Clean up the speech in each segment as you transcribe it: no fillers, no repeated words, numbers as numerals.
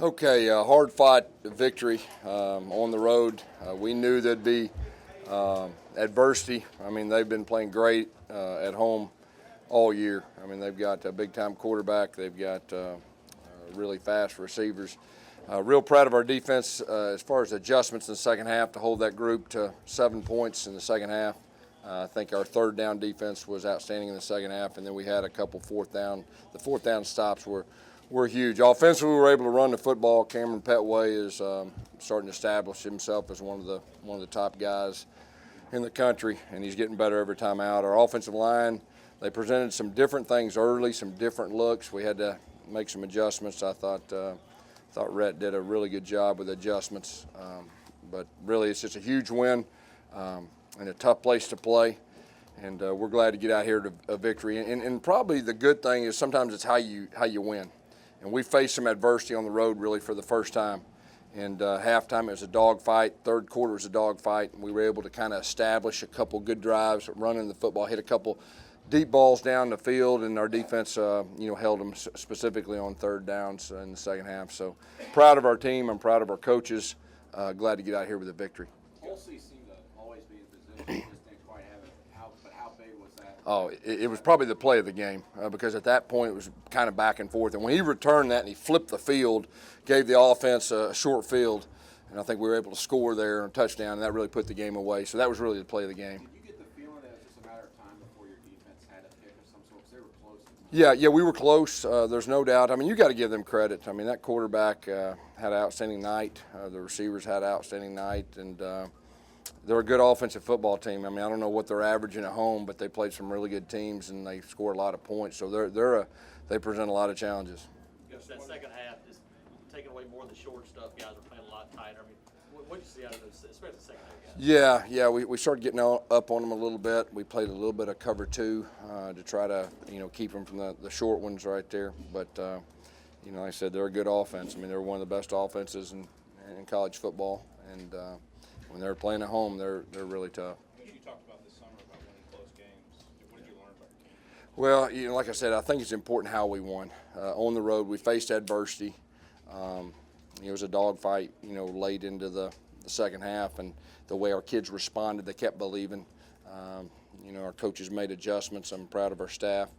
Okay, hard-fought victory on the road. We knew there'd be adversity. I mean, they've been playing great at home all year. I mean, they've got a big-time quarterback. They've got really fast receivers. Real proud of our defense as far as adjustments in the second half to hold that group to 7 points in the second half. I think our third down defense was outstanding in the second half, and then we had a couple fourth down. The fourth down stops were huge. Offensively, we were able to run the football. Kamryn Pettway is starting to establish himself as one of the top guys in the country, and he's getting better every time out. Our offensive line, they presented some different things early, some different looks. We had to make some adjustments. I thought Rhett did a really good job with adjustments, but really it's just a huge win and a tough place to play. And we're glad to get out here to a victory. And probably the good thing is sometimes it's how you win. And we faced some adversity on the road really for the first time. And halftime it was a dogfight. Third quarter was a dogfight. And we were able to kind of establish a couple good drives, running the football, hit a couple deep balls down the field, and our defense held them specifically on third downs in the second half. So proud of our team. I'm proud of our coaches. Glad to get out here with a victory. Olsey seemed to always be in position. Just didn't quite have it. But how big was that? Oh, it was probably the play of the game because at that point it was kind of back and forth. And when he returned that and he flipped the field, gave the offense a short field, and I think we were able to score there on a touchdown, and that really put the game away. So that was really the play of the game. Did you get the feeling that it was just a matter of time before your defense had a pick of some sort? Because they were close. Yeah, we were close. There's no doubt. I mean, you got to give them credit. I mean, that quarterback had an outstanding night. The receivers had an outstanding night, and they're a good offensive football team. I mean, I don't know what they're averaging at home, but they played some really good teams and they scored a lot of points. So they present a lot of challenges. That second half is taking away more of the short stuff. Guys are playing a lot tighter. I mean, what did you see out of those, especially the second half guys? Yeah, we started getting up on them a little bit. We played a little bit of cover two to try to keep them from the short ones right there. But like I said, they're a good offense. I mean, they're one of the best offenses in college football, and when they're playing at home, they're really tough. You talked about this summer about winning close games. What did you learn about your team? Well, like I said, I think it's important how we won. On the road, we faced adversity. It was a dogfight, late into the second half, and the way our kids responded, they kept believing. Our coaches made adjustments. I'm proud of our staff.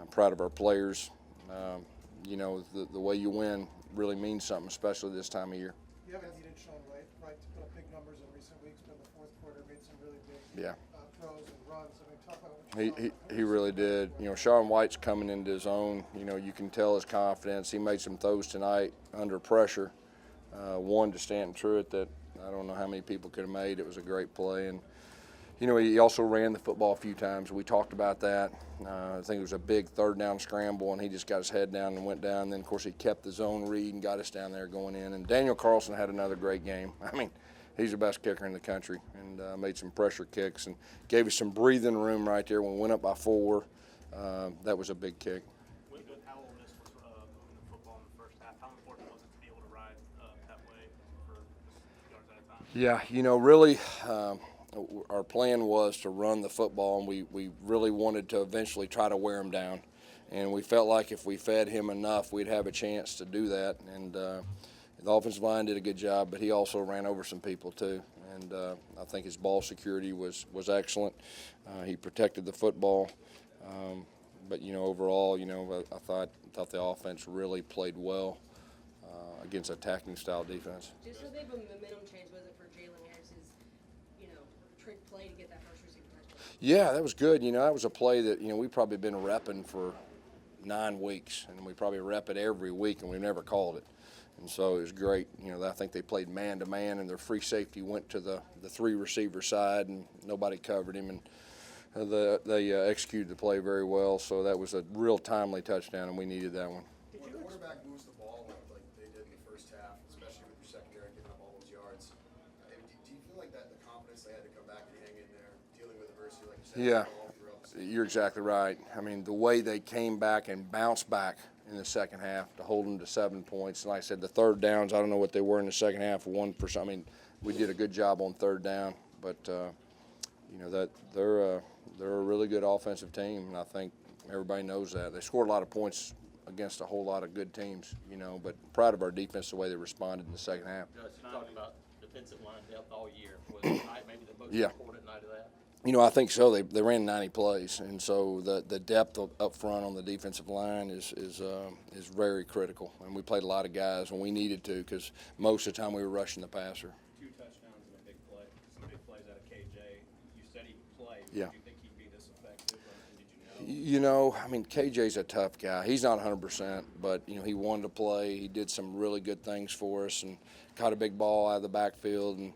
I'm proud of our players. The way you win really means something, especially this time of year. You haven't needed Sean Wright to put up big numbers in recent weeks, but in the fourth quarter made some really big throws and runs. I mean, talk about what you saw. He really did. Sean White's coming into his own. You can tell his confidence. He made some throws tonight under pressure. One to Stanton Truitt that I don't know how many people could have made. It was a great play. And, he also ran the football a few times. We talked about that. I think it was a big third down scramble, and he just got his head down and went down. And then, of course, he kept the zone read and got us down there going in. And Daniel Carlson had another great game. I mean, he's the best kicker in the country, and made some pressure kicks and gave us some breathing room right there when we went up by 4. That was a big kick. How Ole Miss was moving the football in the first half, how important was it to be able to ride Pettway for yards at a time? Yeah, really, our plan was to run the football, and we really wanted to eventually try to wear him down. And we felt like if we fed him enough, we'd have a chance to do that. And the offensive line did a good job, but he also ran over some people too. And I think his ball security was excellent. He protected the football. But overall, I thought the offense really played well against attacking style defense. Just so big of a momentum change was it for Jalen Harris's, trick play to get that first receiving touchdown? Yeah, that was good. That was a play that we've probably been repping for 9 weeks, and we probably rep it every week, and we never called it. And so it was great. I think they played man-to-man, and their free safety went to the 3 receiver side, and nobody covered him. And they executed the play very well, so that was a real timely touchdown, and we needed that one. When the quarterback moves the ball like they did in the first half, especially with your secondary giving up all those yards, do you feel like that the confidence they had to come back and hang in there, dealing with adversity like you said? Yeah, you're exactly right. I mean, the way they came back and bounced back in the second half to hold them to 7 points. And like I said, the third downs, I don't know what they were in the second half, 1%. I mean, we did a good job on third down, but that they're a really good offensive team, and I think everybody knows that. They scored a lot of points against a whole lot of good teams, you know. But proud of our defense, the way they responded in the second half. Gus, you talked about defensive line depth all year. Was tonight maybe the most Yeah. important night of that? You know, I think so. They ran 90 plays, and so the depth up front on the defensive line is very critical. And we played a lot of guys when we needed to, because most of the time we were rushing the passer. 2 touchdowns and a big play. Some big plays out of KJ. You said he could play. Yeah. Do you think he'd be this effective, or did you know? You know, I mean, KJ's a tough guy. He's not 100%, but, you know, he wanted to play. He did some really good things for us and caught a big ball out of the backfield. And,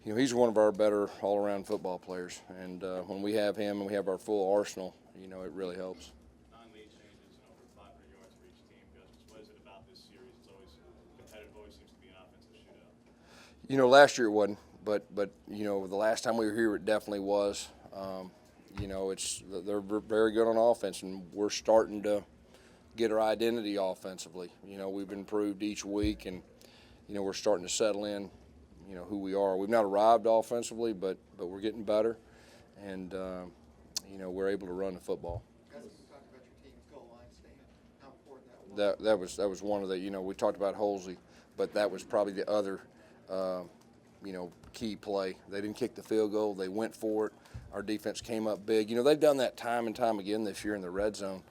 you know, he's one of our better all-around football players. And when we have him and we have our full arsenal, you know, it really helps. 9 lead changes and over 500 yards for each team. Gus, what is it about this series? It's always competitive. Always seems to be an offensive shootout. You know, last year it wasn't, but you know, the last time we were here, it definitely was. You know, they're very good on offense, and we're starting to get our identity offensively. You know, we've improved each week, and you know, we're starting to settle in. You know who we are. We've not arrived offensively, but we're getting better, and you know, we're able to run the football. Guys, you talked about your team's goal line stand, how important that was. That was one of the, you know, we talked about Holsey, but that was probably the other you know, key play. They didn't kick the field goal. They went for it. Our defense came up big. You know, they've done that time and time again this year in the red zone,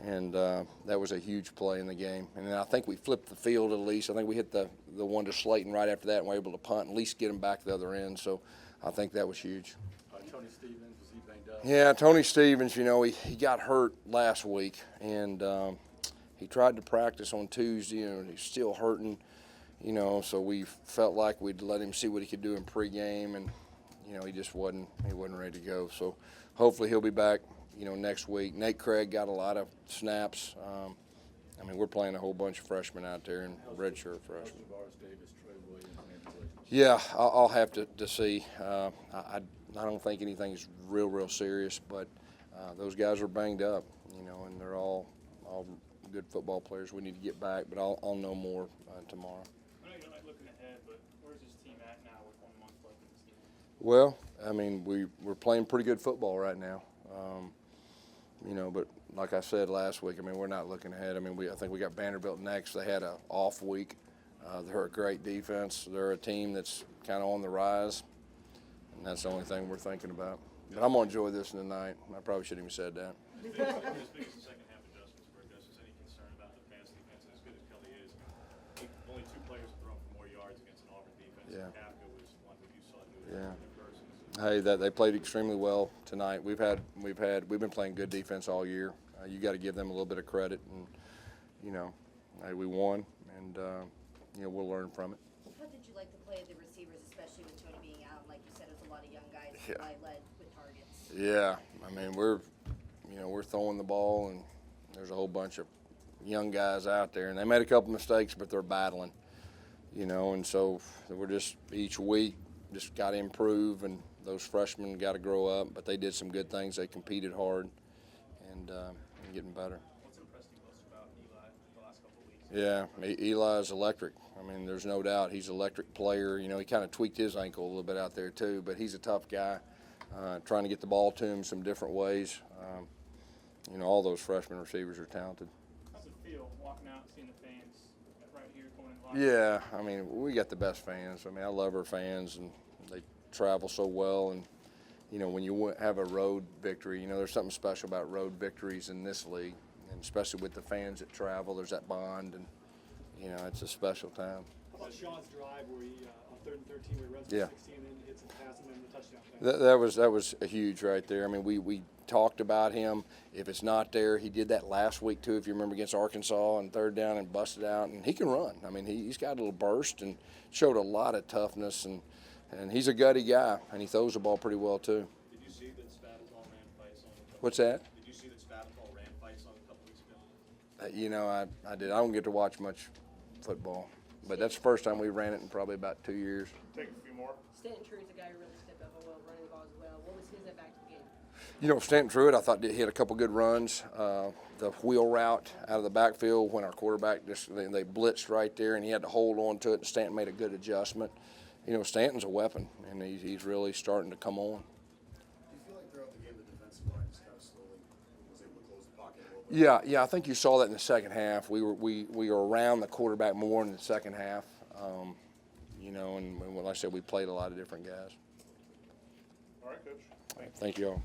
and that was a huge play in the game. And then I think we flipped the field at least. I think we hit the one to Slayton right after that and were able to punt and at least get him back to the other end. So I think that was huge. Tony Stevens, was he banged up? Yeah, Tony Stevens, you know, he got hurt last week, and he tried to practice on Tuesday, and he's still hurting. You know, so we felt like we'd let him see what he could do in pregame, and you know, he just wasn't ready to go. So hopefully he'll be back, you know, next week. Nate Craig got a lot of snaps. I mean, we're playing a whole bunch of freshmen out there and redshirt freshmen. Yeah, I'll have to see. I don't think anything's real serious, but those guys are banged up, you know, and they're all good football players. We need to get back, but I'll know more tomorrow. I know you're not looking ahead, but where's this team at now with 1 month left in the season? Well, I mean, we're playing pretty good football right now. You know, but like I said last week, I mean, we're not looking ahead. I mean, I think we got Vanderbilt next. They had an off week. They're a great defense. They're a team that's kind of on the rise, and that's the only thing we're thinking about. But I'm going to enjoy this tonight. I probably shouldn't have even said that. As big as the second half adjustments for Gus, is any concern about the pass defense? As good as Kelly is, only 2 players have thrown for more yards against an Auburn defense. Yeah. Kafka was one that you saw do it Yeah. in person. Hey, they played extremely well tonight. We've been playing good defense all year. You got to give them a little bit of credit, and you know, hey, we won, and you know, we'll learn from it. How did you like to play the receivers, especially with Tony being out? Like you said, there's a lot of young guys Yeah. led with targets. Yeah, I mean, we're throwing the ball, and there's a whole bunch of young guys out there, and they made a couple mistakes, but they're battling, you know, and so we're just each week just got to improve, and those freshmen got to grow up, but they did some good things. They competed hard, and getting better. What's impressed you most about Eli the last couple of weeks? Yeah, Eli's electric. I mean, there's no doubt he's an electric player. You know, he kind of tweaked his ankle a little bit out there too, but he's a tough guy. Trying to get the ball to him some different ways. You know, all those freshman receivers are talented. How's it feel walking out and seeing the fans right here going in line? Yeah, I mean, we got the best fans. I mean, I love our fans, and they travel so well. And, you know, when you have a road victory, you know, there's something special about road victories in this league, and especially with the fans that travel, there's that bond, and, you know, it's a special time. How about Sean's drive where he, on 3rd and 13, where he runs Yeah. for 16 and then hits a pass and then the touchdown pass? That was a huge right there. I mean, we talked about him. If it's not there, he did that last week too, if you remember, against Arkansas and 3rd down and busted out. And he can run. I mean, he's got a little burst and showed a lot of toughness. And he's a gutty guy, and he throws the ball pretty well too. Did you see that Spavital ran fights on a couple? What's that? Did you see that Spavital ran fights on a couple weeks ago? You know, I did. I don't get to watch much football, but that's the first time we ran it in probably about 2 years. Take a few more. Stanton True's a guy who really stepped up well running the ball as well. What was his impact to the game? You know, Stanton Truitt, I thought he had a couple good runs. The wheel route out of the backfield when our quarterback they blitzed right there, and he had to hold on to it, and Stanton made a good adjustment. You know, Stanton's a weapon, and he's really starting to come on. Do you feel like throughout the game the defensive line just kind of slowly was able to close the pocket a little Yeah, I think you saw that in the second half. We were around the quarterback more in the second half. You know, and like I said, we played a lot of different guys. All right, Coach. Thank you all.